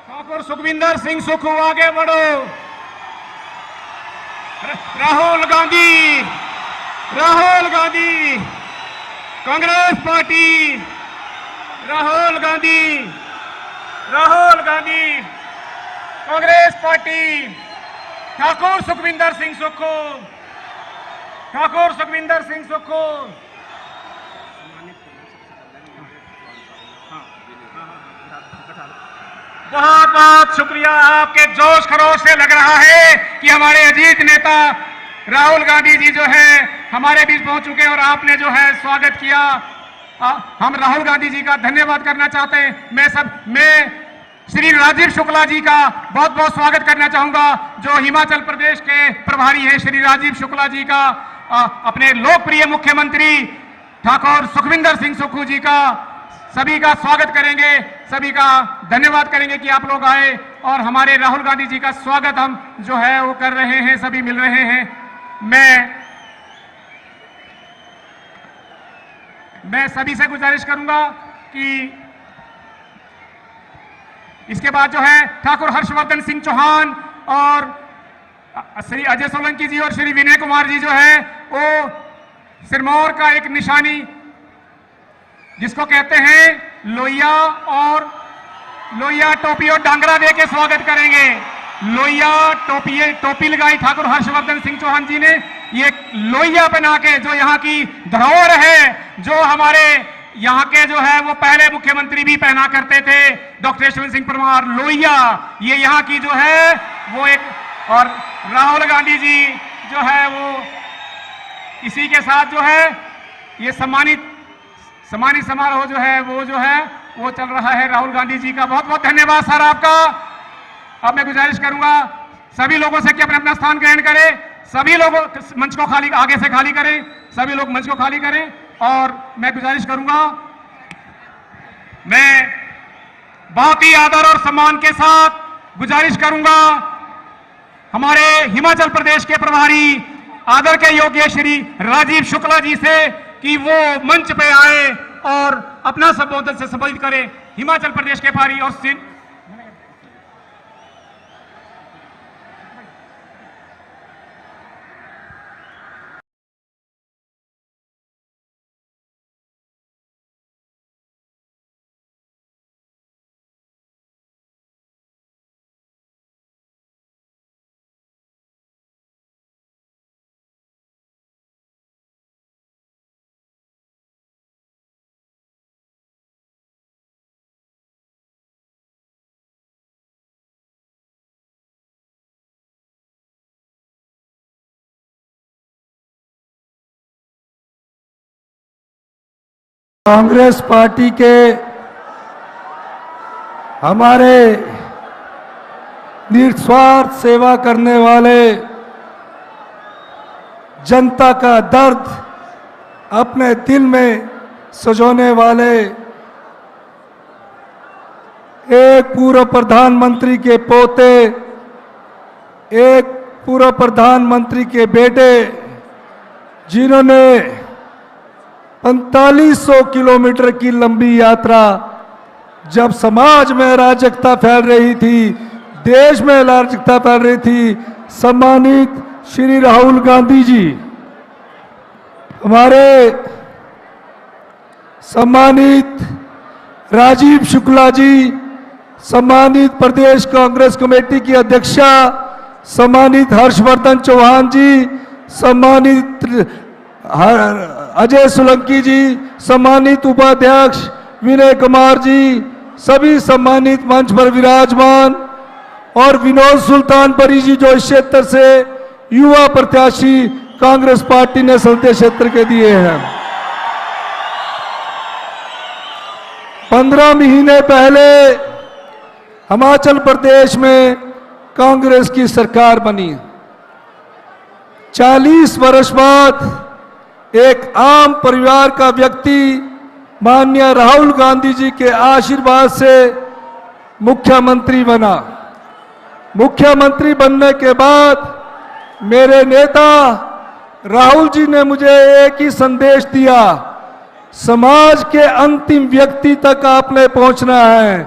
ठाकुर सुखविंदर सिंह सुक्खू आगे बढ़ो। Rahul Gandhi, Rahul Gandhi, Congress party, Rahul Gandhi, Rahul Gandhi, Congress party, Thakur Sukhvinder Singh Sukhu, Thakur Sukhvinder Singh Sukhu. बहुत बहुत शुक्रिया। आपके जोश खरोश से लग रहा है कि हमारे अजीत नेता राहुल गांधी जी जो है हमारे बीच पहुंच चुके हैं और आपने जो है स्वागत किया। हम राहुल गांधी जी का धन्यवाद करना चाहते हैं। मैं श्री राजीव शुक्ला जी का बहुत बहुत स्वागत करना चाहूंगा, जो हिमाचल प्रदेश के प्रभारी हैं। श्री राजीव शुक्ला जी का अपने लोकप्रिय मुख्यमंत्री ठाकुर सुखविंदर सिंह सुक्खू जी का सभी का स्वागत करेंगे, सभी का धन्यवाद करेंगे कि आप लोग आए और हमारे राहुल गांधी जी का स्वागत हम जो है वो कर रहे हैं, सभी मिल रहे हैं। मैं सभी से गुजारिश करूंगा कि इसके बाद जो है ठाकुर हर्षवर्धन सिंह चौहान और श्री अजय सोलंकी जी और श्री विनय कुमार जी जो है वो सिरमौर का एक निशानी जिसको कहते हैं लोहिया और लोहिया टोपी और डांगरा दे के स्वागत करेंगे। लोहिया टोपी लगाई ठाकुर हर्षवर्धन सिंह चौहान जी ने, ये लोहिया पहना के जो यहाँ की धरोहर है, जो हमारे यहाँ के जो है वो पहले मुख्यमंत्री भी पहना करते थे, डॉक्टर यशवंत सिंह परमार, लोहिया ये यहाँ की जो है वो एक। और राहुल गांधी जी जो है वो इसी के साथ जो है ये सम्मानित समारोह जो है वो चल रहा है। राहुल गांधी जी का बहुत बहुत धन्यवाद सर आपका। अब मैं गुजारिश करूंगा सभी लोगों से कि अपना अपना स्थान ग्रहण करें, सभी लोगों मंच को खाली आगे से खाली करें, सभी लोग मंच को खाली करें। और मैं गुजारिश करूंगा, मैं बहुत ही आदर और सम्मान के साथ गुजारिश करूंगा हमारे हिमाचल प्रदेश के प्रभारी आदर के योग्य श्री राजीव शुक्ला जी से कि वो मंच पे आए और अपना संबोधन से संबोधित करें। हिमाचल प्रदेश के प्रभारी और कांग्रेस पार्टी के हमारे निस्वार्थ सेवा करने वाले, जनता का दर्द अपने दिल में सजोने वाले, एक पूर्व प्रधानमंत्री के पोते, एक पूर्व प्रधानमंत्री के बेटे, जिन्होंने 4500 किलोमीटर की लंबी यात्रा, जब समाज में अराजकता फैल रही थी, देश में अराजकता फैल रही थी, सम्मानित श्री राहुल गांधी जी, हमारे सम्मानित राजीव शुक्ला जी, सम्मानित प्रदेश कांग्रेस कमेटी की अध्यक्षा सम्मानित हर्षवर्धन चौहान जी, सम्मानित अजय सोलंकी जी, सम्मानित उपाध्यक्ष विनय कुमार जी, सभी सम्मानित मंच पर विराजमान, और विनोद सुल्तानपुरी जी जो इस क्षेत्र से युवा प्रत्याशी कांग्रेस पार्टी ने संसदीय क्षेत्र के दिए हैं। 15 महीने पहले हिमाचल प्रदेश में कांग्रेस की सरकार बनी। 40 वर्ष बाद एक आम परिवार का व्यक्ति माननीय राहुल गांधी जी के आशीर्वाद से मुख्यमंत्री बना। मुख्यमंत्री बनने के बाद मेरे नेता राहुल जी ने मुझे एक ही संदेश दिया, समाज के अंतिम व्यक्ति तक आपने पहुंचना है।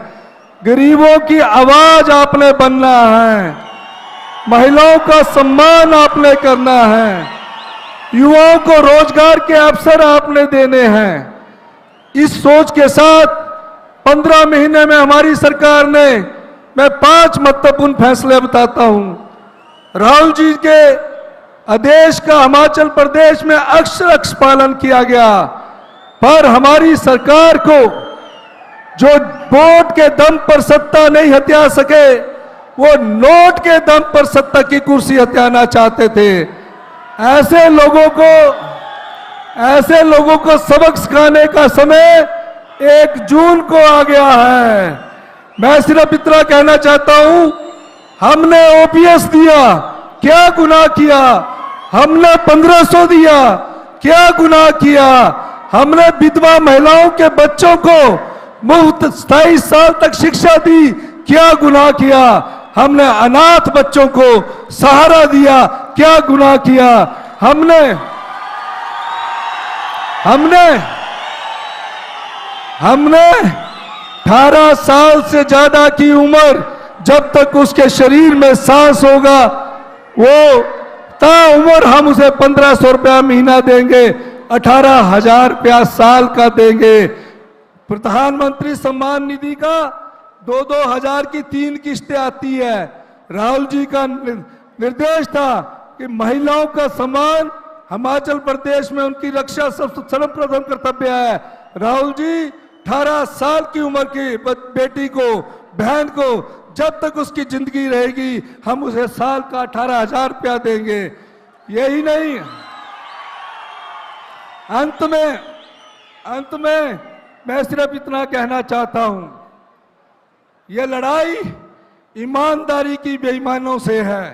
गरीबों की आवाज आपने बनना है, महिलाओं का सम्मान आपने करना है, युवाओं को रोजगार के अवसर आपने देने हैं। इस सोच के साथ 15 महीने में हमारी सरकार ने, मैं 5 महत्वपूर्ण फैसले बताता हूं। राहुल जी के आदेश का हिमाचल प्रदेश में अक्षर पालन किया गया, पर हमारी सरकार को जो वोट के दम पर सत्ता नहीं हथिया सके, वो नोट के दम पर सत्ता की कुर्सी हथियाना चाहते थे। ऐसे लोगों को सबक सिखाने का समय 1 जून को आ गया है। मैं सिर्फ इतना कहना चाहता हूं, हमने ओपीएस दिया, क्या गुनाह किया? हमने 1500 दिया, क्या गुनाह किया? हमने विधवा महिलाओं के बच्चों को मुफ्त 27 साल तक शिक्षा दी, क्या गुनाह किया? हमने अनाथ बच्चों को सहारा दिया, क्या गुनाह किया? हमने 18 साल से ज्यादा की उम्र, जब तक उसके शरीर में सांस होगा, वो ताउम्र हम उसे 1500 रुपया महीना देंगे, 18,000 रुपया साल का देंगे। प्रधानमंत्री सम्मान निधि का 2-2 हजार की 3 किस्तें आती है। राहुल जी का निर्देश था कि महिलाओं का सम्मान, हिमाचल प्रदेश में उनकी रक्षा सर्वप्रथम कर्तव्य है। राहुल जी 18 साल की उम्र की बेटी को, बहन को, जब तक उसकी जिंदगी रहेगी, हम उसे साल का 18,000 रुपया देंगे। यही नहीं, अंत में मैं सिर्फ इतना कहना चाहता हूं, यह लड़ाई ईमानदारी की बेईमानों से है,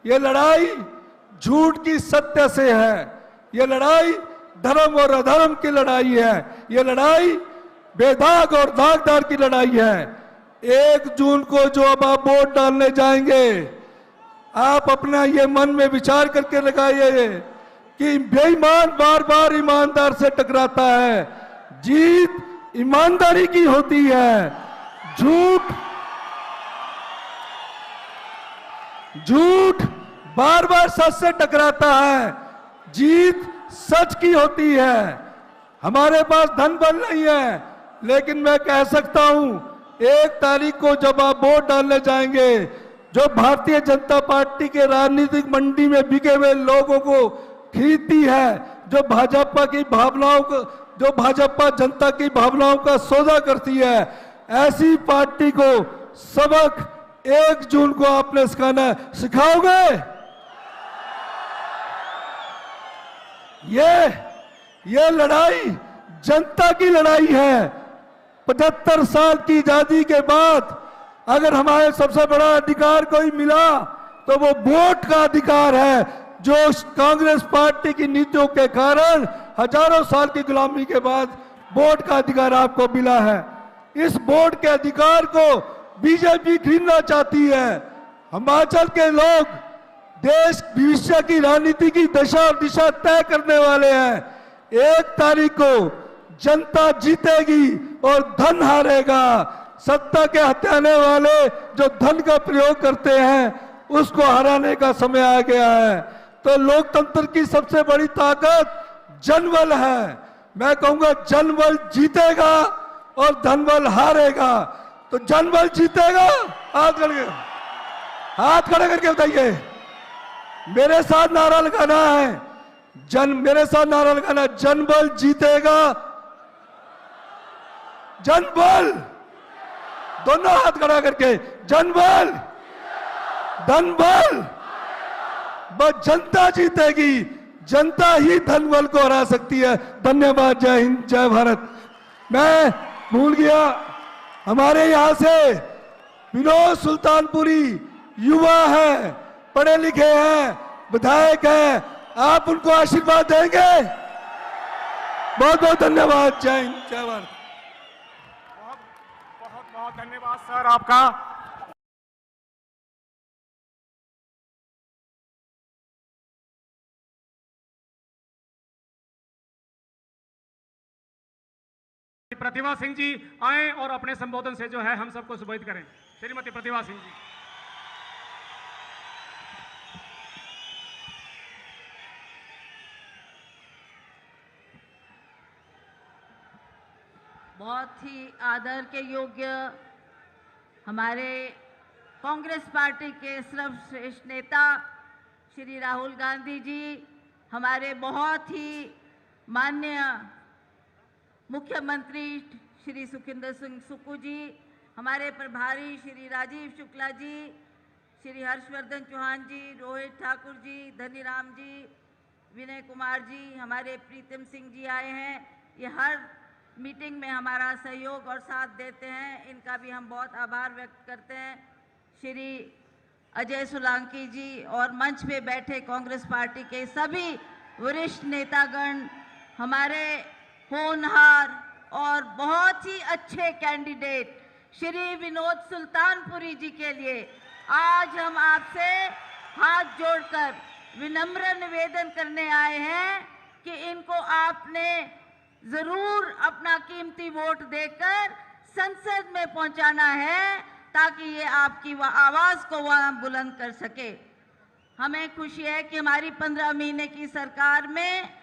यह लड़ाई झूठ की सत्य से है, यह लड़ाई धर्म और अधर्म की लड़ाई है, यह लड़ाई बेदाग और दागदार की लड़ाई है। 1 जून को जो अब आप वोट डालने जाएंगे, आप अपना ये मन में विचार करके लगाइए कि बेईमान बार बार ईमानदार से टकराता है, जीत ईमानदारी की होती है। झूठ बार बार सच से टकराता है, जीत सच की होती है। हमारे पास धन बल नहीं है, लेकिन मैं कह सकता हूं, 1 तारीख को जब आप वोट डालने जाएंगे, जो भारतीय जनता पार्टी के राजनीतिक मंडी में बिके हुए लोगों को खरीदती है, जो भाजपा जनता की भावनाओं का सौदा करती है, ऐसी पार्टी को सबक 1 जून को आपने सिखाओगे? ये लड़ाई जनता की लड़ाई है। 75 साल की आजादी के बाद अगर हमारे सबसे बड़ा अधिकार कोई मिला तो वो वोट का अधिकार है, जो कांग्रेस पार्टी की नीतियों के कारण हजारों साल की गुलामी के बाद वोट का अधिकार आपको मिला है। इस वोट के अधिकार को बीजेपी छीनना चाहती है। हिमाचल के लोग देश भविष्य की राजनीति की दशा और दिशा तय करने वाले हैं। 1 तारीख को जनता जीतेगी और धन हारेगा। सत्ता के हथियाने वाले जो धन का प्रयोग करते हैं, उसको हराने का समय आ गया है। तो लोकतंत्र की सबसे बड़ी ताकत जनबल है। मैं कहूंगा जनबल जीतेगा और धनबल हारेगा। तो जनबल जीतेगा, हाथ खड़े करके बताइए। मेरे साथ नारा लगाना है, मेरे साथ नारा लगाना, जनबल जीतेगा। जनबल, दोनों हाथ खड़ा करके, जनबल, धनबल, बस जनता जीतेगी। जनता ही धनबल को हरा सकती है। धन्यवाद। जय हिंद, जय भारत। मैं भूल गया, हमारे यहां से विनोद सुल्तानपुरी युवा है, पढ़े लिखे हैं, विधायक हैं, आप उनको आशीर्वाद देंगे? बहुत बहुत धन्यवाद। जय हिंद, जय भारत। बहुत धन्यवाद सर आपका। प्रतिभा सिंह जी आए और अपने संबोधन से जो है हम सबको संबोधित करें। श्रीमती प्रतिभा सिंह जी। बहुत ही आदर के योग्य हमारे कांग्रेस पार्टी के सर्वश्रेष्ठ नेता श्री राहुल गांधी जी, हमारे बहुत ही माननीय मुख्यमंत्री श्री सुखविंदर सिंह सुक्खू जी, हमारे प्रभारी श्री राजीव शुक्ला जी, श्री हर्षवर्धन चौहान जी, रोहित ठाकुर जी, धनीराम जी, विनय कुमार जी, हमारे प्रीतम सिंह जी आए हैं। ये हर मीटिंग में हमारा सहयोग और साथ देते हैं, इनका भी हम बहुत आभार व्यक्त करते हैं। श्री अजय सोलंकी जी और मंच पे बैठे कांग्रेस पार्टी के सभी वरिष्ठ नेतागण, हमारे होनहार और बहुत ही अच्छे कैंडिडेट श्री विनोद सुल्तानपुरी जी के लिए आज हम आपसे हाथ जोड़कर विनम्र निवेदन करने आए हैं कि इनको आपने जरूर अपना कीमती वोट देकर संसद में पहुंचाना है ताकि ये आपकी आवाज को वहां बुलंद कर सके। हमें खुशी है कि हमारी 15 महीने की सरकार में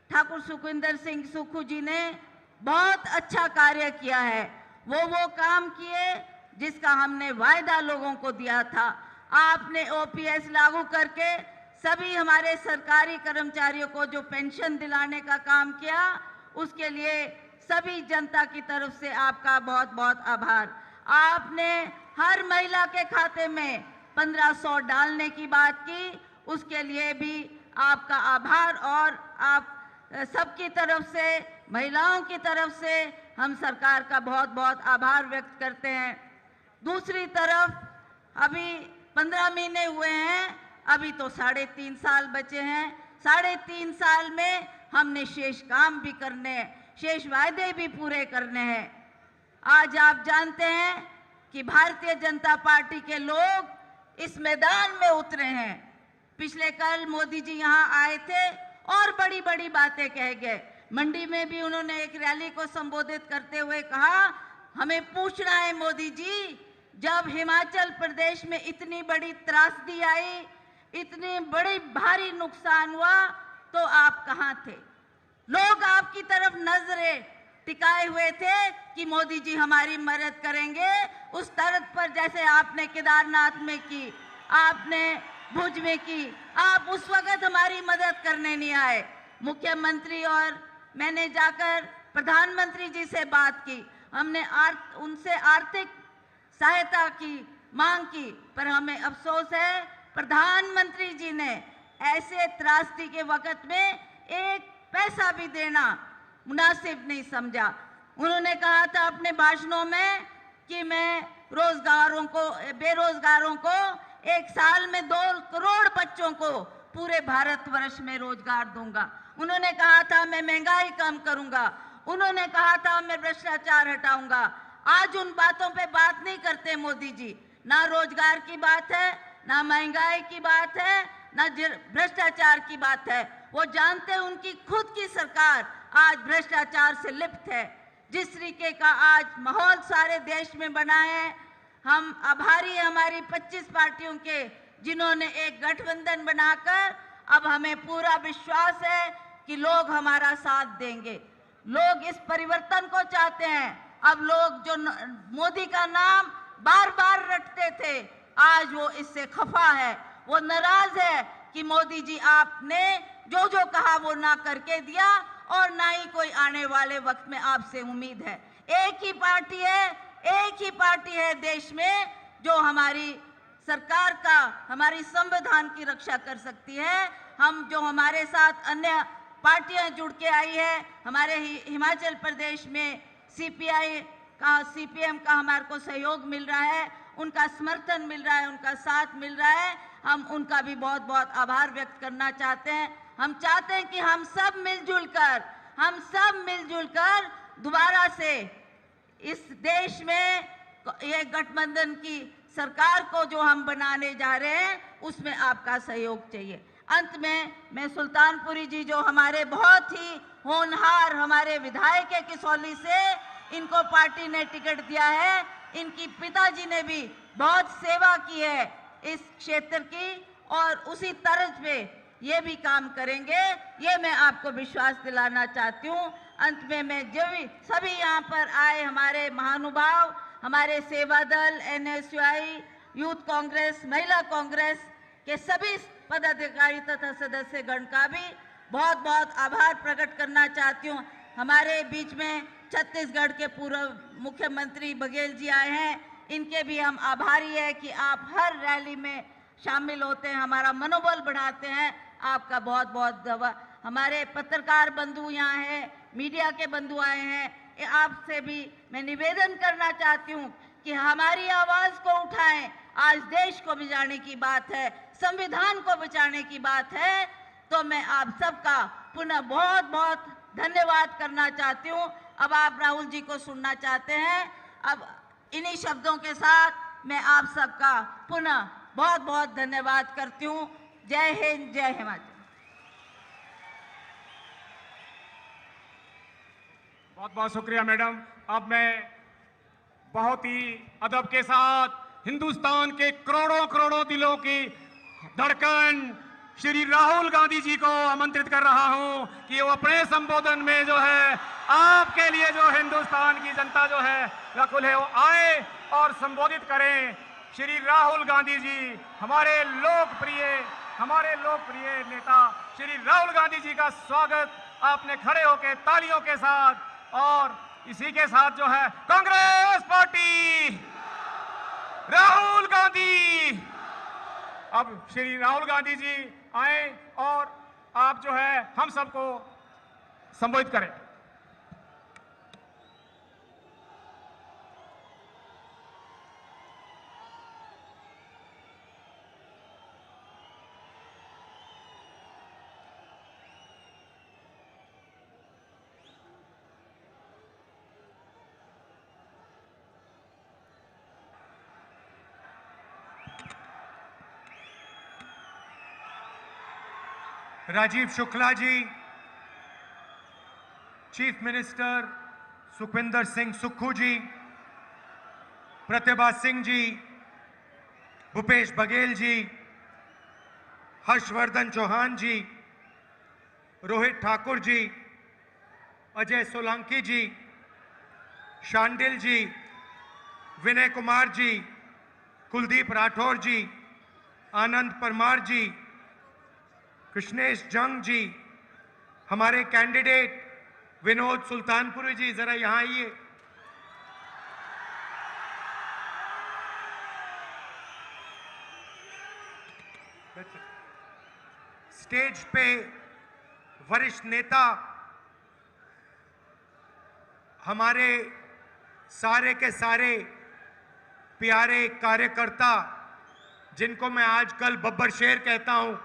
ठाकुर सुखविंदर सिंह सुक्खू जी ने बहुत अच्छा कार्य किया है। वो काम किए जिसका हमने वायदा लोगों को दिया था। आपने ओपीएस लागू करके सभी हमारे सरकारी कर्मचारियों को जो पेंशन दिलाने का काम किया, उसके लिए सभी जनता की तरफ से आपका बहुत बहुत आभार। आपने हर महिला के खाते में 1500 डालने की बात की, उसके लिए भी आपका आभार और आप सबकी तरफ से, महिलाओं की तरफ से हम सरकार का बहुत बहुत आभार व्यक्त करते हैं। दूसरी तरफ अभी 15 महीने हुए हैं, अभी तो 3.5 साल बचे हैं। 3.5 साल में हमने शेष काम भी करने हैं, शेष वायदे भी पूरे करने हैं। आज आप जानते हैं कि भारतीय जनता पार्टी के लोग इस मैदान में उतरे हैं। पिछले कल मोदी जी यहाँ आए थे और बड़ी बड़ी बातें कह गए। मंडी में भी उन्होंने एक रैली को संबोधित करते हुए कहा, हमें पूछना है मोदी जी, जब हिमाचल प्रदेश में इतनी बड़ी त्रासदी आई, इतनी बड़ी भारी नुकसान हुआ, तो आप कहां थे? लोग आपकी तरफ नजरें टिकाए हुए थे कि मोदी जी हमारी मदद करेंगे। उस तरह पर जैसे आपने केदारनाथ में की, आपने भुज में की, आप उस वक्त हमारी मदद करने नहीं आए। मुख्यमंत्री और मैंने जाकर प्रधानमंत्री जी से बात की, हमने उनसे आर्थिक सहायता की मांग की, पर हमें अफसोस है प्रधानमंत्री जी ने ऐसे त्रासदी के वक्त में एक पैसा भी देना मुनासिब नहीं समझा। उन्होंने कहा था अपने भाषणों में कि मैं बेरोजगारों को एक साल में 2 करोड़ बच्चों को पूरे भारतवर्ष में रोजगार दूंगा। उन्होंने कहा था मैं महंगाई कम करूंगा। उन्होंने कहा था मैं भ्रष्टाचार हटाऊंगा। आज उन बातों पे बात नहीं करते मोदी जी। ना रोजगार की बात है, ना महंगाई की बात है, ना भ्रष्टाचार की बात है। वो जानते हैं उनकी खुद की सरकार आज भ्रष्टाचार से लिप्त है। जिस तरीके का आज माहौल सारे देश में बना है, हम आभारी हैं हमारी 25 पार्टियों के, जिन्होंने एक गठबंधन बनाकर अब हमें पूरा विश्वास है कि लोग हमारा साथ देंगे। लोग इस परिवर्तन को चाहते हैं। अब लोग जो मोदी का नाम बार बार रटते थे, आज वो इससे खफा है, वो नाराज है कि मोदी जी आपने जो जो कहा वो ना करके दिया और ना ही कोई आने वाले वक्त में आपसे उम्मीद है। एक ही पार्टी है देश में जो हमारी सरकार का, हमारी संविधान की रक्षा कर सकती है। हम जो हमारे साथ अन्य पार्टियां जुड़ के आई है, हमारे हिमाचल प्रदेश में सीपीएम का हमारे को सहयोग मिल रहा है, उनका समर्थन मिल रहा है, उनका साथ मिल रहा है। हम उनका भी बहुत बहुत आभार व्यक्त करना चाहते हैं। हम चाहते हैं कि हम सब मिलजुल कर दोबारा से इस देश में ये गठबंधन की सरकार को जो हम बनाने जा रहे हैं, उसमें आपका सहयोग चाहिए। अंत में मैं सुल्तानपुरी जी जो हमारे बहुत ही होनहार हमारे विधायक है किसौली से, इनको पार्टी ने टिकट दिया है। इनकी पिताजी ने भी बहुत सेवा की है इस क्षेत्र की और उसी तर्ज पे ये भी काम करेंगे, ये मैं आपको विश्वास दिलाना चाहती हूँ। अंत में मैं जो भी सभी यहाँ पर आए हमारे महानुभाव, हमारे सेवा दल, NSUI, यूथ कांग्रेस, महिला कांग्रेस के सभी पदाधिकारी तथा सदस्यगण का भी बहुत बहुत आभार प्रकट करना चाहती हूँ। हमारे बीच में छत्तीसगढ़ के पूर्व मुख्यमंत्री बघेल जी आए हैं, इनके भी हम आभारी है कि आप हर रैली में शामिल होते हैं, हमारा मनोबल बढ़ाते हैं। आपका बहुत बहुत हमारे पत्रकार बंधु यहाँ हैं, मीडिया के बंधु आए हैं, आपसे भी मैं निवेदन करना चाहती हूँ कि हमारी आवाज़ को उठाएं। आज देश को बचाने की बात है, संविधान को बचाने की बात है, तो मैं आप सबका पुनः बहुत बहुत धन्यवाद करना चाहती हूँ। अब आप राहुल जी को सुनना चाहते हैं। अब इन्हीं शब्दों के साथ मैं आप सबका पुनः बहुत बहुत धन्यवाद करती हूँ। जय हिंद, जय हिमाचल। बहुत बहुत शुक्रिया मैडम। अब मैं बहुत ही अदब के साथ हिंदुस्तान के करोड़ों करोड़ों दिलों की धड़कन श्री राहुल गांधी जी को आमंत्रित कर रहा हूं कि वो अपने संबोधन में जो है आपके लिए जो हिंदुस्तान की जनता जो है व्याकुल है वो आए और संबोधित करें। श्री राहुल गांधी जी हमारे लोकप्रिय नेता श्री राहुल गांधी जी का स्वागत आपने खड़े होकर तालियों के साथ और इसी के साथ जो है कांग्रेस पार्टी, राहुल गांधी। अब श्री राहुल गांधी जी आए और आप जो है हम सबको संबोधित करें। राजीव शुक्ला जी, चीफ मिनिस्टर सुखविंदर सिंह सुक्खू जी, प्रतिभा सिंह जी, भूपेश बघेल जी, हर्षवर्धन चौहान जी, रोहित ठाकुर जी, अजय सोलंकी जी, शांडिल जी, विनय कुमार जी, कुलदीप राठौर जी, आनंद परमार जी, कृष्णेश जंग जी, हमारे कैंडिडेट विनोद सुल्तानपुरी जी, जरा यहां आइए। स्टेज पे वरिष्ठ नेता, हमारे सारे के सारे प्यारे कार्यकर्ता जिनको मैं आजकल बब्बर शेर कहता हूं,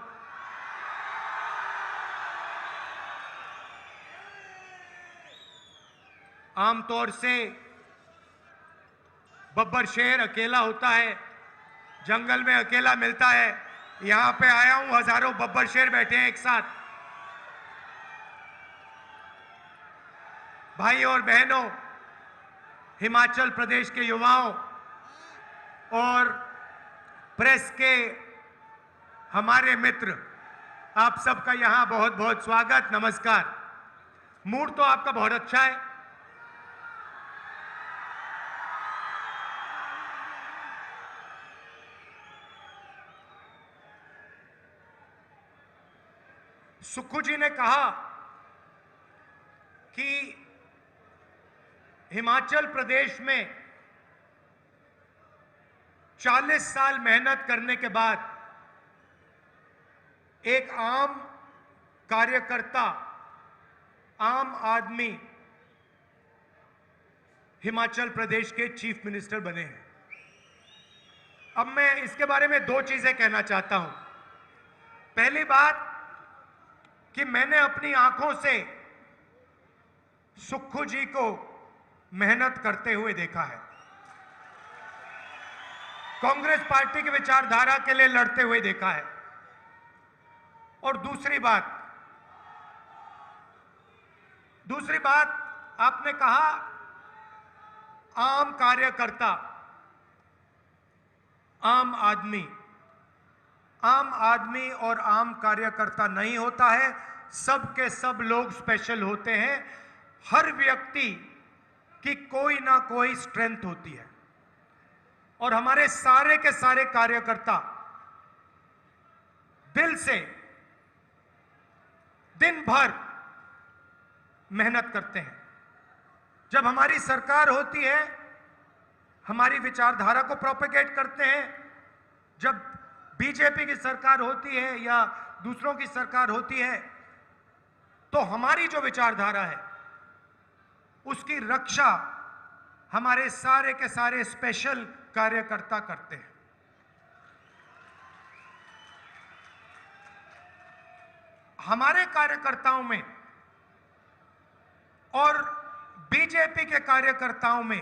आमतौर से बब्बर शेर अकेला होता है, जंगल में अकेला मिलता है। यहां पे आया हूं, हजारों बब्बर शेर बैठे हैं एक साथ। भाई और बहनों, हिमाचल प्रदेश के युवाओं और प्रेस के हमारे मित्र, आप सबका यहां बहुत बहुत स्वागत, नमस्कार। मूड तो आपका बहुत अच्छा है। सुक्खू जी ने कहा कि हिमाचल प्रदेश में 40 साल मेहनत करने के बाद एक आम कार्यकर्ता, आम आदमी हिमाचल प्रदेश के चीफ मिनिस्टर बने हैं। अब मैं इसके बारे में दो चीजें कहना चाहता हूं। पहली बात कि मैंने अपनी आंखों से सुक्खू जी को मेहनत करते हुए देखा है, कांग्रेस पार्टी की विचारधारा के लिए लड़ते हुए देखा है। और दूसरी बात आपने कहा आम कार्यकर्ता, आम आदमी और आम कार्यकर्ता नहीं होता है। सब के सब लोग स्पेशल होते हैं। हर व्यक्ति की कोई ना कोई स्ट्रेंथ होती है और हमारे सारे के सारे कार्यकर्ता दिल से दिन भर मेहनत करते हैं। जब हमारी सरकार होती है, हमारी विचारधारा को प्रोपेगेट करते हैं। जब बीजेपी की सरकार होती है या दूसरों की सरकार होती है, तो हमारी जो विचारधारा है उसकी रक्षा हमारे सारे के सारे स्पेशल कार्यकर्ता करते हैं। हमारे कार्यकर्ताओं में और बीजेपी के कार्यकर्ताओं में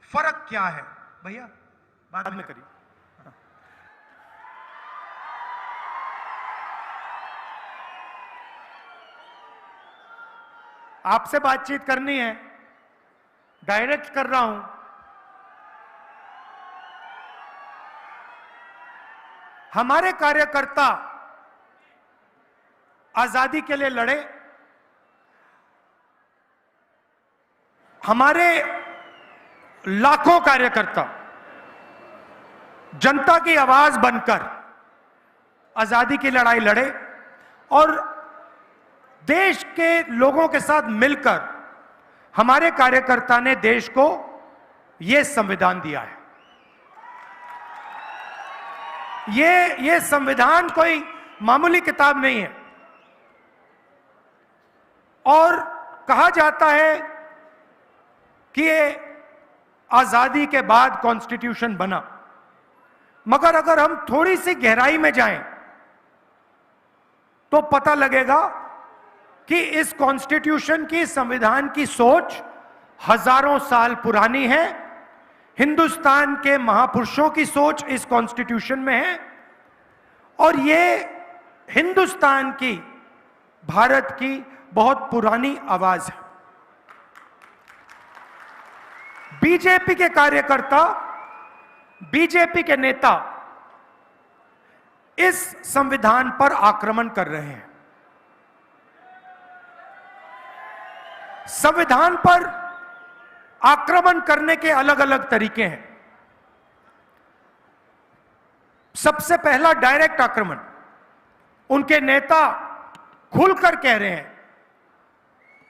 फर्क क्या है भैया? बाद में करिए। आपसे बातचीत करनी है, डायरेक्ट कर रहा हूं। हमारे कार्यकर्ता आजादी के लिए लड़े। हमारे लाखों कार्यकर्ता जनता की आवाज बनकर आजादी की लड़ाई लड़े और देश के लोगों के साथ मिलकर हमारे कार्यकर्ता ने देश को यह संविधान दिया है। ये संविधान कोई मामूली किताब नहीं है। और कहा जाता है कि ये आजादी के बाद कॉन्स्टिट्यूशन बना, मगर अगर हम थोड़ी सी गहराई में जाएं तो पता लगेगा कि इस कॉन्स्टिट्यूशन की, संविधान की सोच हजारों साल पुरानी है। हिंदुस्तान के महापुरुषों की सोच इस कॉन्स्टिट्यूशन में है और ये हिंदुस्तान की, भारत की बहुत पुरानी आवाज है। बीजेपी के कार्यकर्ता, बीजेपी के नेता इस संविधान पर आक्रमण कर रहे हैं। संविधान पर आक्रमण करने के अलग अलग तरीके हैं। सबसे पहला डायरेक्ट आक्रमण। उनके नेता खुलकर कह रहे हैं,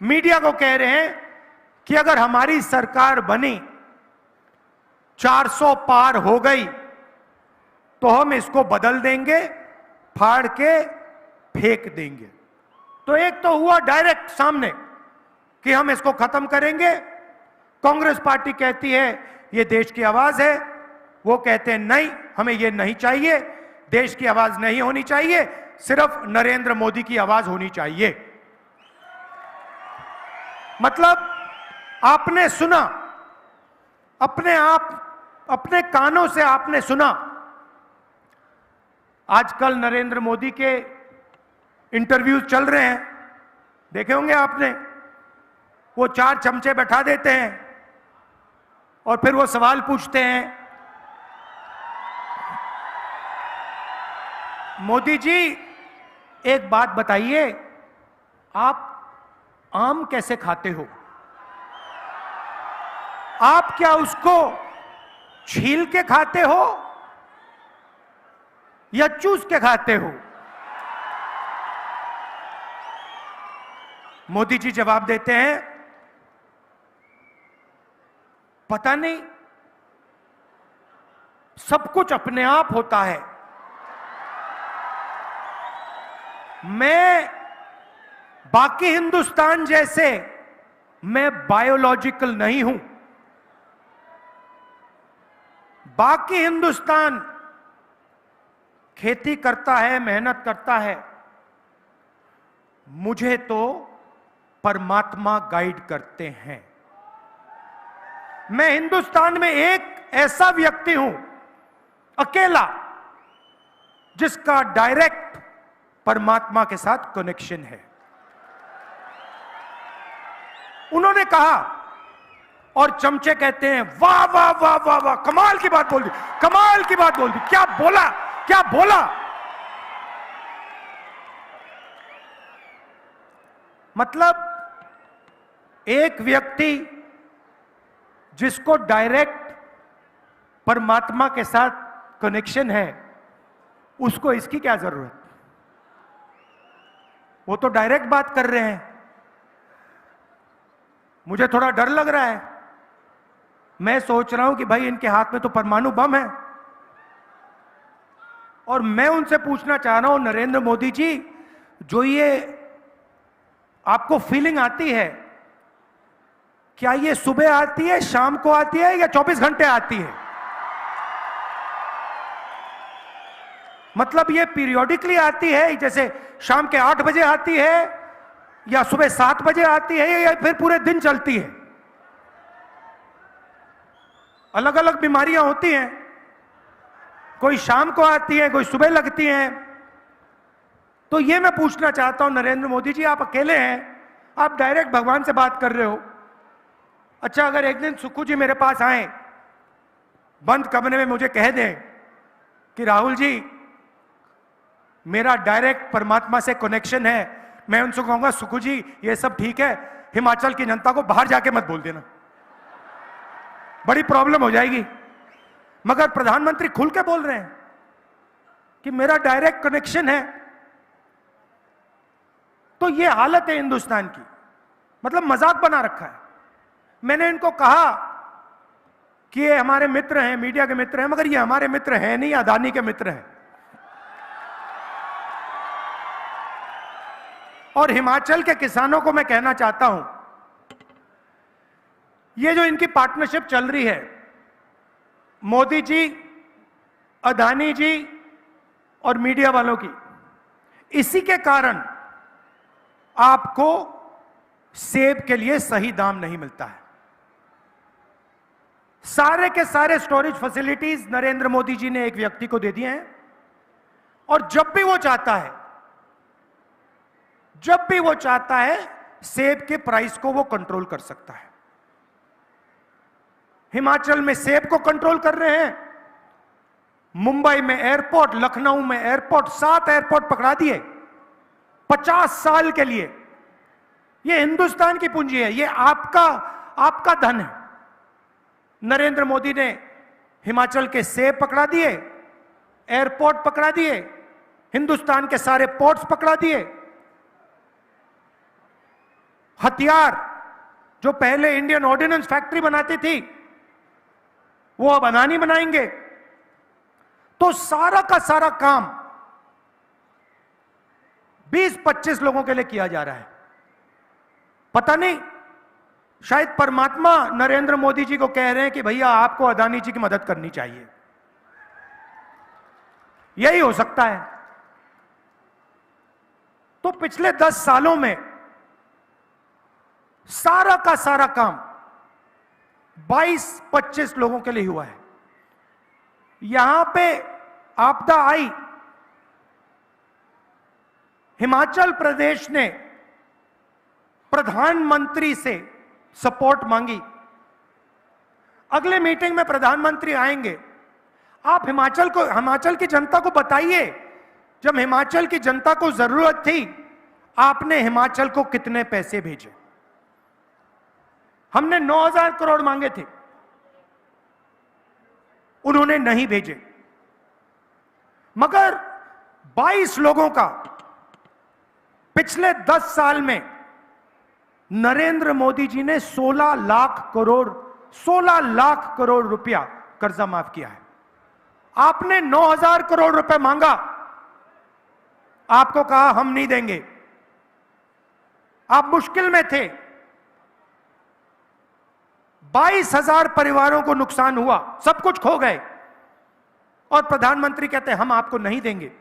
मीडिया को कह रहे हैं कि अगर हमारी सरकार बनी, 400 पार हो गई तो हम इसको बदल देंगे, फाड़ के फेंक देंगे। तो एक तो हुआ डायरेक्ट सामने कि हम इसको खत्म करेंगे। कांग्रेस पार्टी कहती है ये देश की आवाज है, वो कहते हैं नहीं, हमें ये नहीं चाहिए, देश की आवाज नहीं होनी चाहिए, सिर्फ नरेंद्र मोदी की आवाज होनी चाहिए। मतलब आपने सुना, अपने कानों से आपने सुना। आजकल नरेंद्र मोदी के इंटरव्यूज चल रहे हैं, देखे होंगे आपने। वो 4 चमचे बैठा देते हैं और फिर वो सवाल पूछते हैं, मोदी जी एक बात बताइए, आप आम कैसे खाते हो? आप क्या उसको छील के खाते हो या चूस के खाते हो? मोदी जी जवाब देते हैं, पता नहीं, सब कुछ अपने आप होता है। मैं बाकी हिंदुस्तान जैसे मैं बायोलॉजिकल नहीं हूं। बाकी हिंदुस्तान खेती करता है, मेहनत करता है, मुझे तो परमात्मा गाइड करते हैं। मैं हिंदुस्तान में एक ऐसा व्यक्ति हूं, अकेला, जिसका डायरेक्ट परमात्मा के साथ कनेक्शन है। उन्होंने कहा और चमचे कहते हैं वाह वाह वाह वाह वाह, कमाल की बात बोल दी, कमाल की बात बोल दी, क्या बोला, क्या बोला। मतलब एक व्यक्ति जिसको डायरेक्ट परमात्मा के साथ कनेक्शन है, उसको इसकी क्या जरूरत। वो तो डायरेक्ट बात कर रहे हैं। मुझे थोड़ा डर लग रहा है। मैं सोच रहा हूं कि भाई इनके हाथ में तो परमाणु बम है, और मैं उनसे पूछना चाह रहा हूं, नरेंद्र मोदी जी, जो ये आपको फीलिंग आती है, क्या ये सुबह आती है, शाम को आती है, या 24 घंटे आती है। मतलब ये पीरियोडिकली आती है, जैसे शाम के 8 बजे आती है, या सुबह 7 बजे आती है, या फिर पूरे दिन चलती है। अलग अलग बीमारियां होती हैं, कोई शाम को आती है, कोई सुबह लगती हैं। तो ये मैं पूछना चाहता हूं नरेंद्र मोदी जी, आप अकेले हैं, आप डायरेक्ट भगवान से बात कर रहे हो। अच्छा, अगर एक दिन सुक्खू जी मेरे पास आए, बंद कमरे में मुझे कह दें कि राहुल जी मेरा डायरेक्ट परमात्मा से कनेक्शन है, मैं उनसे कहूंगा सुक्खू जी ये सब ठीक है, हिमाचल की जनता को बाहर जाके मत बोल देना, बड़ी प्रॉब्लम हो जाएगी। मगर प्रधानमंत्री खुल के बोल रहे हैं कि मेरा डायरेक्ट कनेक्शन है। तो ये हालत है हिंदुस्तान की, मतलब मजाक बना रखा है। मैंने इनको कहा कि ये हमारे मित्र हैं, मीडिया के मित्र हैं, मगर ये हमारे मित्र हैं नहीं, अदानी के मित्र हैं। और हिमाचल के किसानों को मैं कहना चाहता हूं, ये जो इनकी पार्टनरशिप चल रही है, मोदी जी, अदानी जी और मीडिया वालों की, इसी के कारण आपको सेब के लिए सही दाम नहीं मिलता है। सारे के सारे स्टोरेज फैसिलिटीज नरेंद्र मोदी जी ने एक व्यक्ति को दे दिए हैं, और जब भी वो चाहता है सेब के प्राइस को वो कंट्रोल कर सकता है। हिमाचल में सेब को कंट्रोल कर रहे हैं, मुंबई में एयरपोर्ट, लखनऊ में एयरपोर्ट, 7 एयरपोर्ट पकड़ा दिए 50 साल के लिए। ये हिंदुस्तान की पूंजी है, ये आपका धन है। नरेंद्र मोदी ने हिमाचल के सेब पकड़ा दिए, एयरपोर्ट पकड़ा दिए, हिंदुस्तान के सारे पोर्ट्स पकड़ा दिए। हथियार जो पहले इंडियन ऑर्डिनेंस फैक्ट्री बनाती थी, वो अब अदानी बनाएंगे। तो सारा का सारा काम 20-25 लोगों के लिए किया जा रहा है। पता नहीं, शायद परमात्मा नरेंद्र मोदी जी को कह रहे हैं कि भैया आपको अदानी जी की मदद करनी चाहिए। यही हो सकता है। तो पिछले 10 सालों में सारा का सारा काम 22-25 लोगों के लिए हुआ है। यहां पे आपदा आई, हिमाचल प्रदेश ने प्रधानमंत्री से सपोर्ट मांगी। अगले मीटिंग में प्रधानमंत्री आएंगे, आप हिमाचल की जनता को बताइए, जब हिमाचल की जनता को जरूरत थी आपने हिमाचल को कितने पैसे भेजे। हमने 9,000 करोड़ मांगे थे, उन्होंने नहीं भेजे। मगर 22 लोगों का पिछले 10 साल में नरेंद्र मोदी जी ने 16 लाख करोड़ रुपया कर्जा माफ किया है। आपने 9,000 करोड़ रुपए मांगा, आपको कहा हम नहीं देंगे। आप मुश्किल में थे, 22,000 परिवारों को नुकसान हुआ, सब कुछ खो गए, और प्रधानमंत्री कहते हैं हम आपको नहीं देंगे।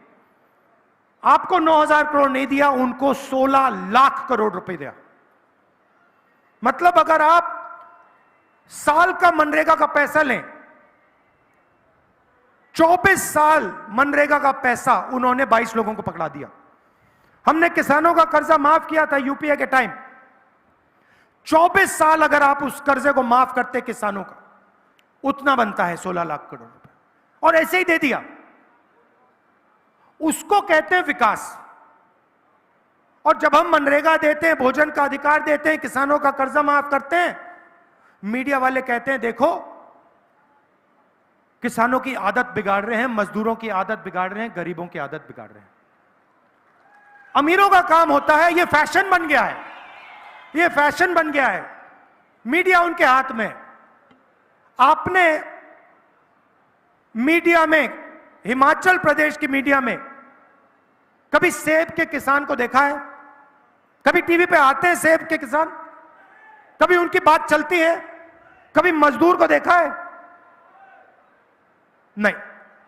आपको 9,000 करोड़ नहीं दिया, उनको 16 लाख करोड़ रुपए दिया। मतलब अगर आप साल का मनरेगा का पैसा लें, 24 साल मनरेगा का पैसा उन्होंने 22 लोगों को पकड़ा दिया। हमने किसानों का कर्जा माफ किया था यूपीए के टाइम, 24 साल अगर आप उस कर्जे को माफ करते किसानों का, उतना बनता है 16 लाख करोड़ रुपए, और ऐसे ही दे दिया। उसको कहते हैं विकास। और जब हम मनरेगा देते हैं, भोजन का अधिकार देते हैं, किसानों का कर्जा माफ करते हैं, मीडिया वाले कहते हैं देखो किसानों की आदत बिगाड़ रहे हैं, मजदूरों की आदत बिगाड़ रहे हैं, गरीबों की आदत बिगाड़ रहे हैं। अमीरों का काम होता है, यह फैशन बन गया है, यह फैशन बन गया है, मीडिया उनके हाथ में। आपने मीडिया में, हिमाचल प्रदेश की मीडिया में कभी सेब के किसान को देखा है? कभी टीवी पे आते हैं सेब के किसान? कभी उनकी बात चलती है? कभी मजदूर को देखा है? नहीं।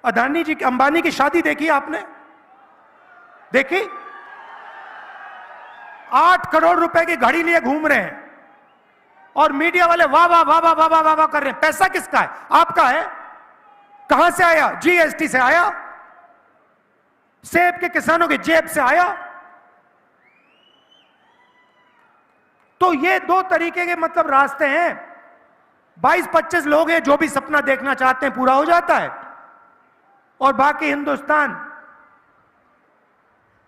अदानी जी की, अंबानी की शादी देखी आपने? देखी? 8 करोड़ रुपए की घड़ी लिए घूम रहे हैं और मीडिया वाले वाह वाह वाह वाह वाह वाह वाह कर रहे हैं। पैसा किसका है? आपका है। कहां से आया? जीएसटी से आया, सेब के किसानों की जेब से आया। तो ये 2 तरीके के मतलब रास्ते हैं। 22-25 लोग हैं जो भी सपना देखना चाहते हैं पूरा हो जाता है, और बाकी हिंदुस्तान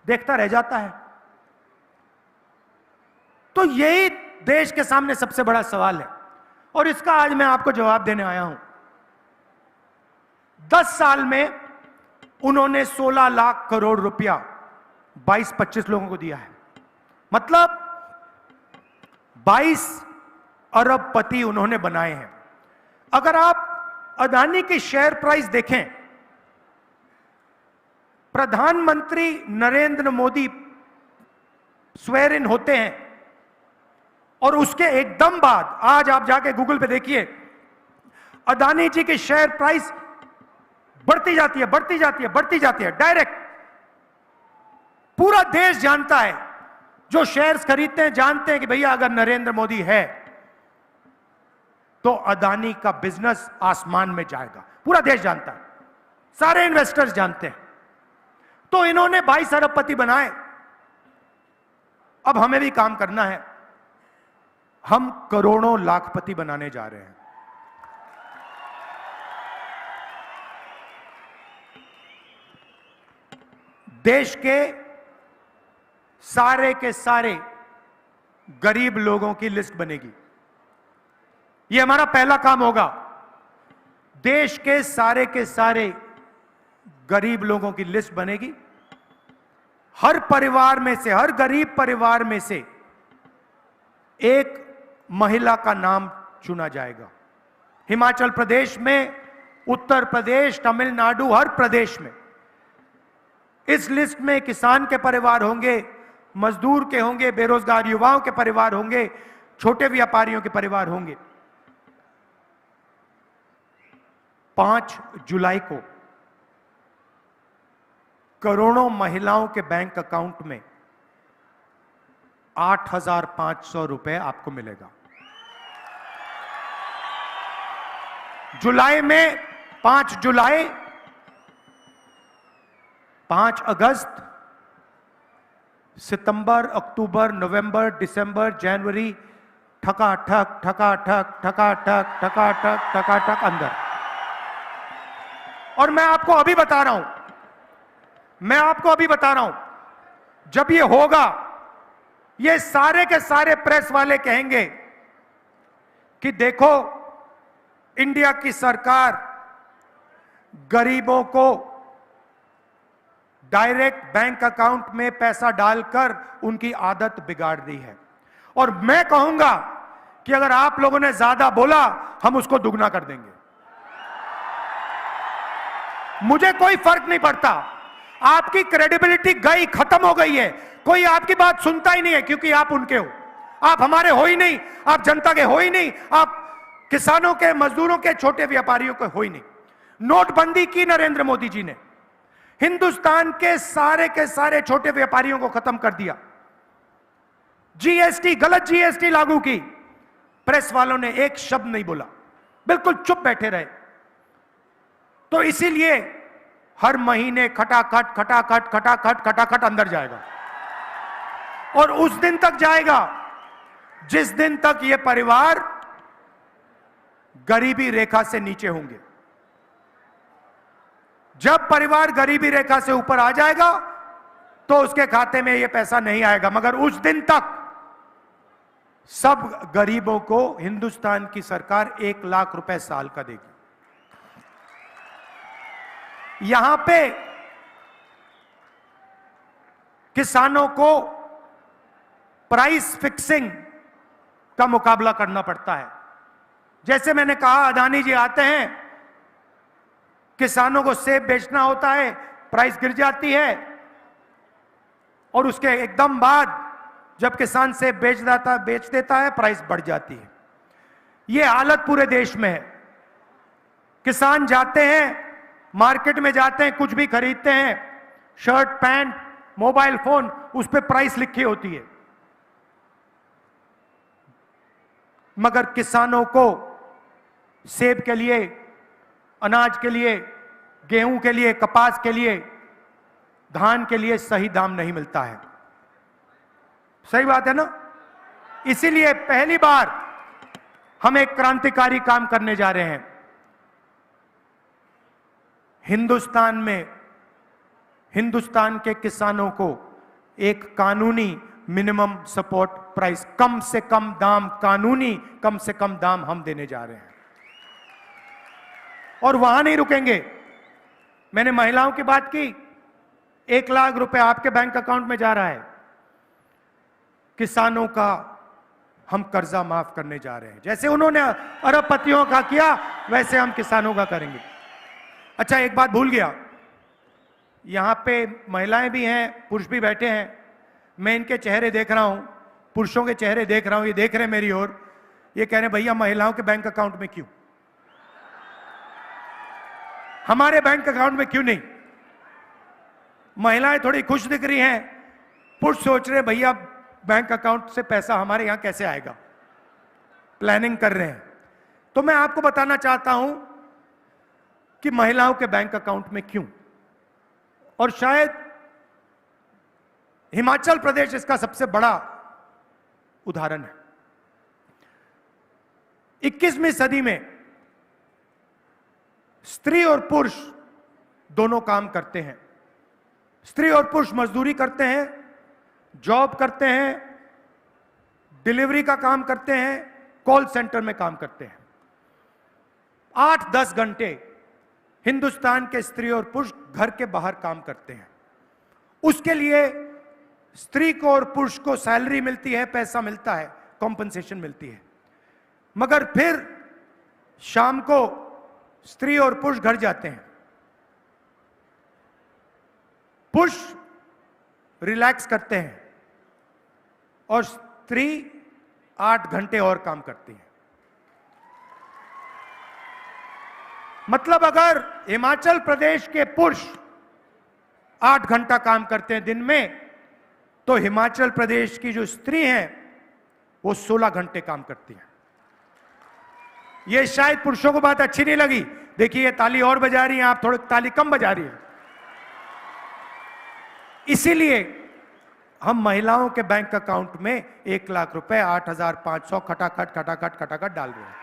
देखता रह जाता है। तो यही देश के सामने सबसे बड़ा सवाल है, और इसका आज मैं आपको जवाब देने आया हूं। 10 साल में उन्होंने 16 लाख करोड़ रुपया 22-25 लोगों को दिया है, मतलब 22 अरबपति उन्होंने बनाए हैं। अगर आप अदानी की शेयर प्राइस देखें, प्रधानमंत्री नरेंद्र मोदी स्वेर इन होते हैं और उसके एकदम बाद आज आप जाके गूगल पे देखिए, अदानी जी की शेयर प्राइस बढ़ती जाती है, बढ़ती जाती है, बढ़ती जाती है। डायरेक्ट पूरा देश जानता है, जो शेयर्स खरीदते हैं जानते हैं कि भैया अगर नरेंद्र मोदी है तो अदानी का बिजनेस आसमान में जाएगा। पूरा देश जानता है, सारे इन्वेस्टर्स जानते हैं। तो इन्होंने 22 अरबपति बनाए। अब हमें भी काम करना है, हम करोड़ों लाखपति बनाने जा रहे हैं। देश के सारे गरीब लोगों की लिस्ट बनेगी। यह हमारा पहला काम होगा। देश के सारे गरीब लोगों की लिस्ट बनेगी। हर परिवार में से, हर गरीब परिवार में से एक महिला का नाम चुना जाएगा। हिमाचल प्रदेश में, उत्तर प्रदेश, तमिलनाडु, हर प्रदेश में इस लिस्ट में किसान के परिवार होंगे, मजदूर के होंगे, बेरोजगार युवाओं के परिवार होंगे, छोटे व्यापारियों के परिवार होंगे। 5 जुलाई को करोड़ों महिलाओं के बैंक अकाउंट में 8,500 रुपए आपको मिलेगा। जुलाई में 5 जुलाई, 5 अगस्त, सितंबर, अक्टूबर, नवंबर, दिसंबर, जनवरी, ठकाठक ठकाठक ठकाठक ठकाठक ठकाठक अंदर। और मैं आपको अभी बता रहा हूं, जब ये होगा, ये सारे के सारे प्रेस वाले कहेंगे कि देखो इंडिया की सरकार गरीबों को डायरेक्ट बैंक अकाउंट में पैसा डालकर उनकी आदत बिगाड़ दी है। और मैं कहूंगा कि अगर आप लोगों ने ज्यादा बोला, हम उसको दुगना कर देंगे। मुझे कोई फर्क नहीं पड़ता। आपकी क्रेडिबिलिटी गई, खत्म हो गई है। कोई आपकी बात सुनता ही नहीं है, क्योंकि आप उनके हो। आप हमारे हो ही नहीं, आप जनता के हो ही नहीं, आप किसानों के, मजदूरों के, छोटे व्यापारियों के हो ही नहीं। नोटबंदी की नरेंद्र मोदी जी ने, हिंदुस्तान के सारे छोटे व्यापारियों को खत्म कर दिया। जीएसटी, गलत जीएसटी लागू की, प्रेस वालों ने एक शब्द नहीं बोला, बिल्कुल चुप बैठे रहे। तो इसीलिए हर महीने खटाखट खटाखट खटाखट खटाखट अंदर जाएगा, और उस दिन तक जाएगा जिस दिन तक ये परिवार गरीबी रेखा से नीचे होंगे। जब परिवार गरीबी रेखा से ऊपर आ जाएगा तो उसके खाते में ये पैसा नहीं आएगा, मगर उस दिन तक सब गरीबों को हिंदुस्तान की सरकार 1 लाख रुपए साल का देगी। यहां पे किसानों को प्राइस फिक्सिंग का मुकाबला करना पड़ता है। जैसे मैंने कहा, अदानी जी आते हैं, किसानों को सेब बेचना होता है, प्राइस गिर जाती है, और उसके एकदम बाद जब किसान सेब बेच देता है, प्राइस बढ़ जाती है। यह हालत पूरे देश में है। किसान जाते हैं, मार्केट में जाते हैं, कुछ भी खरीदते हैं, शर्ट, पैंट, मोबाइल फोन, उस पर प्राइस लिखी होती है, मगर किसानों को सेब के लिए, अनाज के लिए, गेहूं के लिए, कपास के लिए, धान के लिए सही दाम नहीं मिलता है। सही बात है ना? इसीलिए पहली बार हम एक क्रांतिकारी काम करने जा रहे हैं। हिंदुस्तान में हिंदुस्तान के किसानों को एक कानूनी मिनिमम सपोर्ट प्राइस, कम से कम दाम, कानूनी कम से कम दाम हम देने जा रहे हैं। और वहां नहीं रुकेंगे। मैंने महिलाओं की बात की, 1 लाख रुपए आपके बैंक अकाउंट में जा रहा है। किसानों का हम कर्जा माफ करने जा रहे हैं। जैसे उन्होंने अरबपतियों का किया, वैसे हम किसानों का करेंगे। अच्छा, एक बात भूल गया, यहां पे महिलाएं भी हैं, पुरुष भी बैठे हैं। मैं इनके चेहरे देख रहा हूं, पुरुषों के चेहरे देख रहा हूं, ये देख रहे हैं मेरी ओर, ये कह रहे हैं भैया महिलाओं के बैंक अकाउंट में क्यों, हमारे बैंक अकाउंट में क्यों नहीं? महिलाएं थोड़ी खुश दिख रही हैं, पुरुष सोच रहे भैया बैंक अकाउंट से पैसा हमारे यहां कैसे आएगा, प्लानिंग कर रहे हैं। तो मैं आपको बताना चाहता हूं कि महिलाओं के बैंक अकाउंट में क्यों, और शायद हिमाचल प्रदेश इसका सबसे बड़ा उदाहरण है। 21वीं सदी में स्त्री और पुरुष दोनों काम करते हैं। स्त्री और पुरुष मजदूरी करते हैं, जॉब करते हैं, डिलीवरी का काम करते हैं, कॉल सेंटर में काम करते हैं। 8-10 घंटे हिंदुस्तान के स्त्री और पुरुष घर के बाहर काम करते हैं। उसके लिए स्त्री को और पुरुष को सैलरी मिलती है, पैसा मिलता है, कॉम्पनसेशन मिलती है, मगर फिर शाम को स्त्री और पुरुष घर जाते हैं। पुरुष रिलैक्स करते हैं और स्त्री 8 घंटे और काम करती है। मतलब अगर हिमाचल प्रदेश के पुरुष 8 घंटा काम करते हैं दिन में, तो हिमाचल प्रदेश की जो स्त्री हैं वो 16 घंटे काम करती हैं। ये शायद पुरुषों को बात अच्छी नहीं लगी। देखिए ये ताली और बजा रही हैं, आप थोड़ी ताली कम बजा रही हैं। इसीलिए हम महिलाओं के बैंक अकाउंट में 1 लाख रुपए 8,500 खटाखट डाल रहे हैं।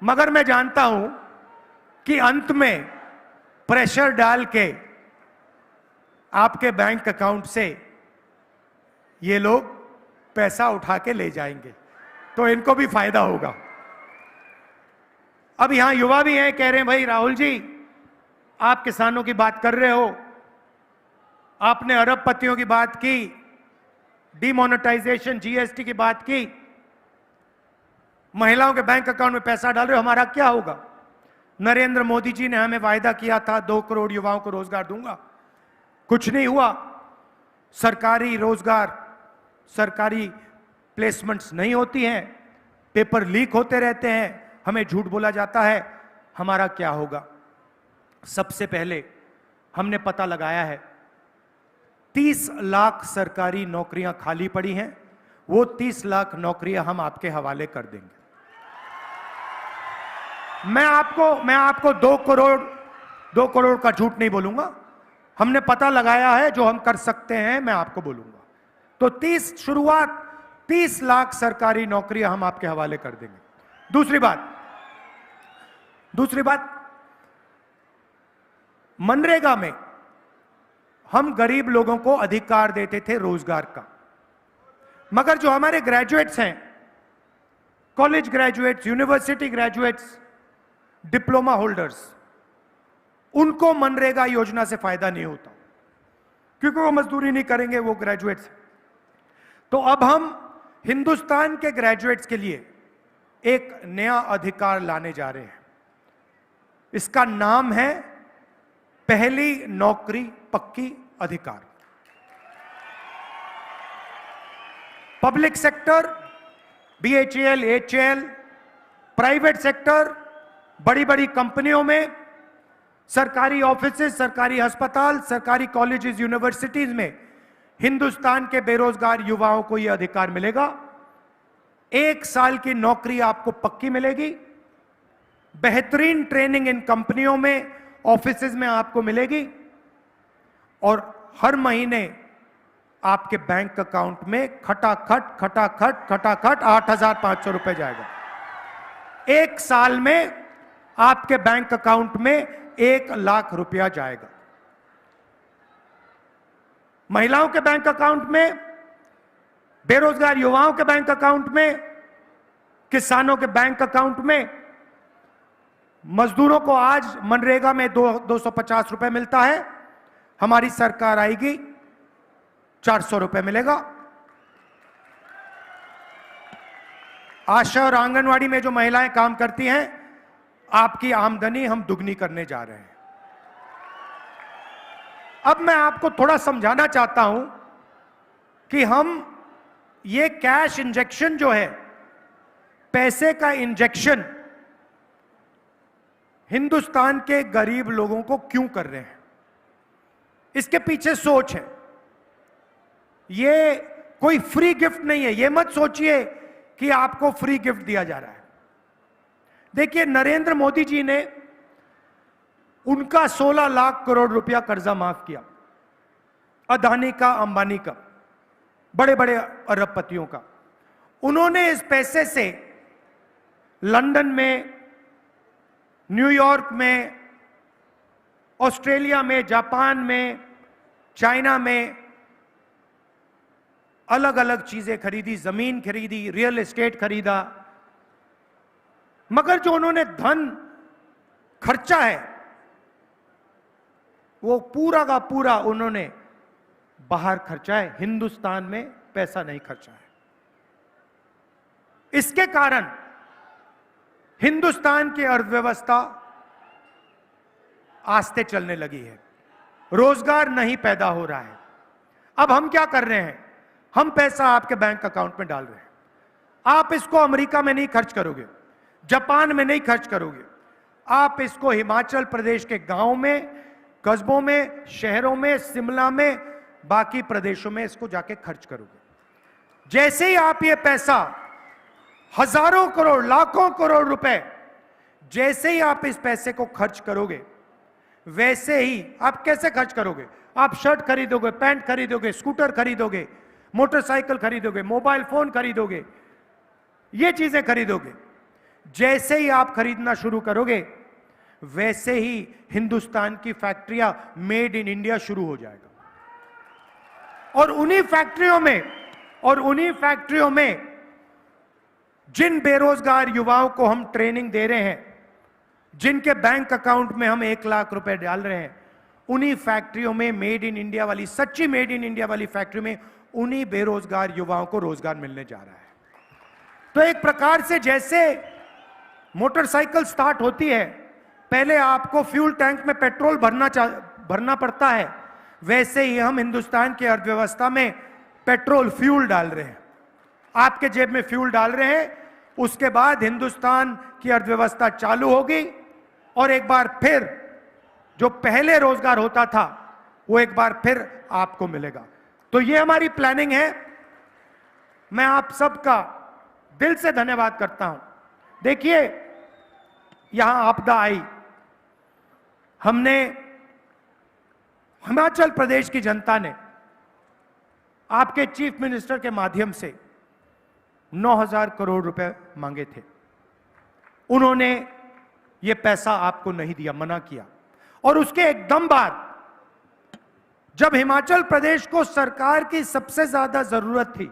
मगर मैं जानता हूं कि अंत में प्रेशर डाल के आपके बैंक अकाउंट से ये लोग पैसा उठा के ले जाएंगे, तो इनको भी फायदा होगा। अब यहां युवा भी हैं, कह रहे हैं भाई राहुल जी आप किसानों की बात कर रहे हो, आपने अरबपतियों की बात की, डिमोनेटाइजेशन, जीएसटी की बात की, महिलाओं के बैंक अकाउंट में पैसा डाल रहे हो, हमारा क्या होगा? नरेंद्र मोदी जी ने हमें वायदा किया था 2 करोड़ युवाओं को रोजगार दूंगा, कुछ नहीं हुआ। सरकारी रोजगार, सरकारी प्लेसमेंट्स नहीं होती हैं, पेपर लीक होते रहते हैं, हमें झूठ बोला जाता है, हमारा क्या होगा? सबसे पहले हमने पता लगाया है 30 लाख सरकारी नौकरियां खाली पड़ी हैं, वो 30 लाख नौकरियां हम आपके हवाले कर देंगे। मैं आपको 2 करोड़ का झूठ नहीं बोलूंगा, हमने पता लगाया है जो हम कर सकते हैं, मैं आपको बोलूंगा। तो 30 लाख सरकारी नौकरियां हम आपके हवाले कर देंगे। दूसरी बात, मनरेगा में हम गरीब लोगों को अधिकार देते थे रोजगार का, मगर जो हमारे ग्रेजुएट्स हैं, college graduates, university graduates, diploma holders, उनको मनरेगा योजना से फायदा नहीं होता क्योंकि वो मजदूरी नहीं करेंगे, वो ग्रेजुएट्स हैं। तो अब हम हिंदुस्तान के ग्रेजुएट्स के लिए एक नया अधिकार लाने जा रहे हैं। इसका नाम है पहली नौकरी पक्की अधिकार। Public sector, BHEL, HAL, private sector, बड़ी बड़ी कंपनियों में, सरकारी ऑफिसेज, सरकारी अस्पताल, सरकारी कॉलेजेस, यूनिवर्सिटीज में हिंदुस्तान के बेरोजगार युवाओं को यह अधिकार मिलेगा। 1 साल की नौकरी आपको पक्की मिलेगी, बेहतरीन ट्रेनिंग इन कंपनियों में, ऑफिसेज में आपको मिलेगी, और हर महीने आपके बैंक अकाउंट में खटाखट 8,500 रुपए जाएगा। 1 साल में आपके बैंक अकाउंट में 1 लाख रुपया जाएगा। महिलाओं के बैंक अकाउंट में, बेरोजगार युवाओं के बैंक अकाउंट में, किसानों के बैंक अकाउंट में। मजदूरों को आज मनरेगा में 250 रुपए मिलता है, हमारी सरकार आएगी 400 रुपए मिलेगा। आशा और आंगनवाड़ी में जो महिलाएं काम करती हैं, आपकी आमदनी हम दुगनी करने जा रहे हैं। अब मैं आपको थोड़ा समझाना चाहता हूं कि हम ये कैश इंजेक्शन जो है, पैसे का इंजेक्शन हिंदुस्तान के गरीब लोगों को क्यों कर रहे हैं, इसके पीछे सोच है। ये कोई फ्री गिफ्ट नहीं है, ये मत सोचिए कि आपको फ्री गिफ्ट दिया जा रहा है। देखिए, नरेंद्र मोदी जी ने उनका 16 लाख करोड़ रुपया कर्जा माफ किया, अदानी का, अंबानी का, बड़े बड़े अरबपतियों का। उन्होंने इस पैसे से लंदन में, न्यूयॉर्क में, ऑस्ट्रेलिया में, जापान में, चाइना में अलग अलग चीजें खरीदी, जमीन खरीदी, रियल एस्टेट खरीदा। मगर जो उन्होंने धन खर्चा है, वो पूरा का पूरा उन्होंने बाहर खर्चा है, हिंदुस्तान में पैसा नहीं खर्चा है। इसके कारण हिंदुस्तान की अर्थव्यवस्था आस्ते चलने लगी है, रोजगार नहीं पैदा हो रहा है। अब हम क्या कर रहे हैं, हम पैसा आपके बैंक अकाउंट में डाल रहे हैं। आप इसको अमेरिका में नहीं खर्च करोगे, जापान में नहीं खर्च करोगे, आप इसको हिमाचल प्रदेश के गांव में, कस्बों में, शहरों में, शिमला में, बाकी प्रदेशों में इसको जाके खर्च करोगे। जैसे ही आप ये पैसा, हजारों करोड़, लाखों करोड़ रुपए, जैसे ही आप इस पैसे को खर्च करोगे, वैसे ही आप कैसे खर्च करोगे, आप शर्ट खरीदोगे, पैंट खरीदोगे, स्कूटर खरीदोगे, मोटरसाइकिल खरीदोगे, मोबाइल फोन खरीदोगे, ये चीजें खरीदोगे। जैसे ही आप खरीदना शुरू करोगे, वैसे ही हिंदुस्तान की फैक्ट्रियां मेड इन इंडिया शुरू हो जाएगा। और उन्हीं फैक्ट्रियों में जिन बेरोजगार युवाओं को हम ट्रेनिंग दे रहे हैं, जिनके बैंक अकाउंट में हम 1 लाख रुपए डाल रहे हैं, उन्हीं फैक्ट्रियों में मेड इन इंडिया वाली, सच्ची मेड इन इंडिया वाली फैक्ट्री में उन्हीं बेरोजगार युवाओं को रोजगार मिलने जा रहा है। तो एक प्रकार से जैसे मोटरसाइकिल स्टार्ट होती है, पहले आपको फ्यूल टैंक में पेट्रोल भरना पड़ता है, वैसे ही हम हिंदुस्तान की अर्थव्यवस्था में पेट्रोल, फ्यूल डाल रहे हैं, आपके जेब में फ्यूल डाल रहे हैं। उसके बाद हिंदुस्तान की अर्थव्यवस्था चालू होगी और एक बार फिर जो पहले रोजगार होता था, वो एक बार फिर आपको मिलेगा। तो ये हमारी प्लानिंग है। मैं आप सबका दिल से धन्यवाद करता हूं। देखिए, यहां आपदा आई, हमने हिमाचल प्रदेश की जनता ने आपके चीफ मिनिस्टर के माध्यम से 9,000 करोड़ रुपए मांगे थे। उन्होंने ये पैसा आपको नहीं दिया, मना किया। और उसके एकदम बाद जब हिमाचल प्रदेश को सरकार की सबसे ज्यादा जरूरत थी,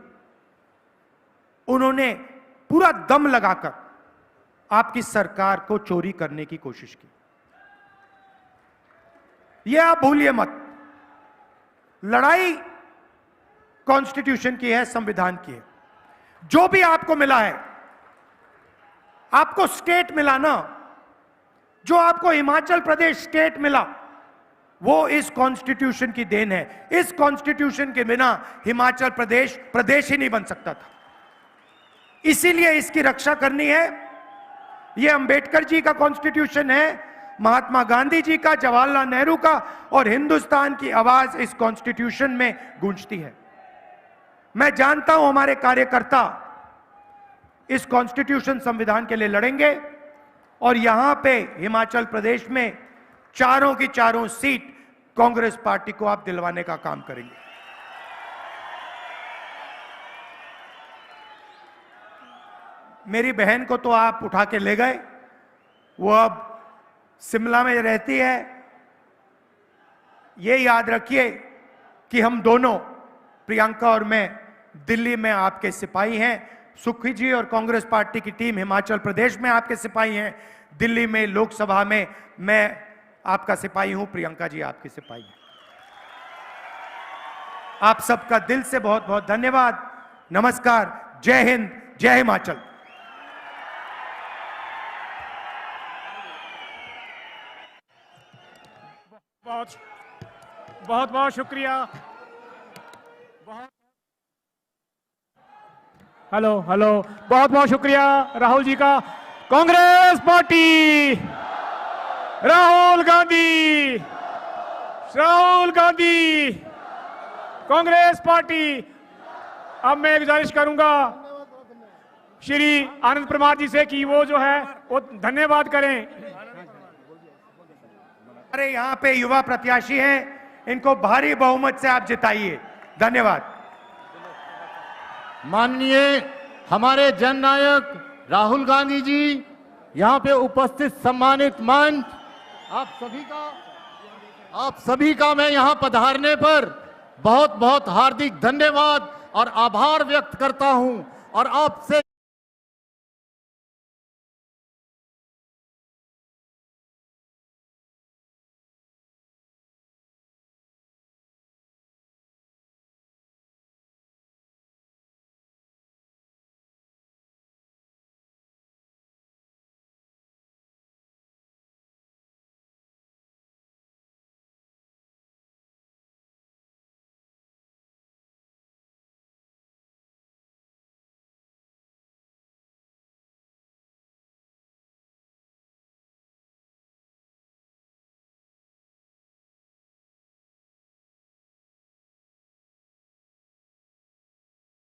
उन्होंने पूरा दम लगाकर आपकी सरकार को चोरी करने की कोशिश की। यह आप भूलिए मत। लड़ाई कॉन्स्टिट्यूशन की है, संविधान की है। जो भी आपको मिला है, आपको स्टेट मिला ना, जो आपको हिमाचल प्रदेश स्टेट मिला, वो इस कॉन्स्टिट्यूशन की देन है। इस कॉन्स्टिट्यूशन के बिना हिमाचल प्रदेश प्रदेश ही नहीं बन सकता था। इसीलिए इसकी रक्षा करनी है। यह अंबेडकर जी का कॉन्स्टिट्यूशन है, महात्मा गांधी जी का, जवाहरलाल नेहरू का, और हिंदुस्तान की आवाज इस कॉन्स्टिट्यूशन में गूंजती है। मैं जानता हूं हमारे कार्यकर्ता इस कॉन्स्टिट्यूशन संविधान के लिए लड़ेंगे और यहां पे हिमाचल प्रदेश में चारों की चारों सीट कांग्रेस पार्टी को आप दिलवाने का काम करेंगे। मेरी बहन को तो आप उठा के ले गए, वो अब शिमला में रहती है। ये याद रखिए कि हम दोनों, प्रियंका और मैं, दिल्ली में आपके सिपाही हैं। सुखी जी और कांग्रेस पार्टी की टीम हिमाचल प्रदेश में आपके सिपाही हैं। दिल्ली में लोकसभा में मैं आपका सिपाही हूं, प्रियंका जी आपकी सिपाही हैं। आप सबका दिल से बहुत बहुत धन्यवाद। नमस्कार, जय हिंद, जय हिमाचल। बहुत बहुत शुक्रिया। हेलो हेलो, बहुत बहुत शुक्रिया राहुल जी का। Congress party, Rahul Gandhi, Rahul Gandhi, Congress party. अब मैं गुजारिश करूंगा श्री आनंद परमार जी से कि वो जो है वो धन्यवाद करें। अरे यहां पे युवा प्रत्याशी हैं, इनको भारी बहुमत से आप जिताइए। धन्यवाद। माननीय हमारे जननायक राहुल गांधी जी, यहां पे उपस्थित सम्मानित मंच, आप सभी का मैं यहां पधारने पर बहुत बहुत हार्दिक धन्यवाद और आभार व्यक्त करता हूं और आपसे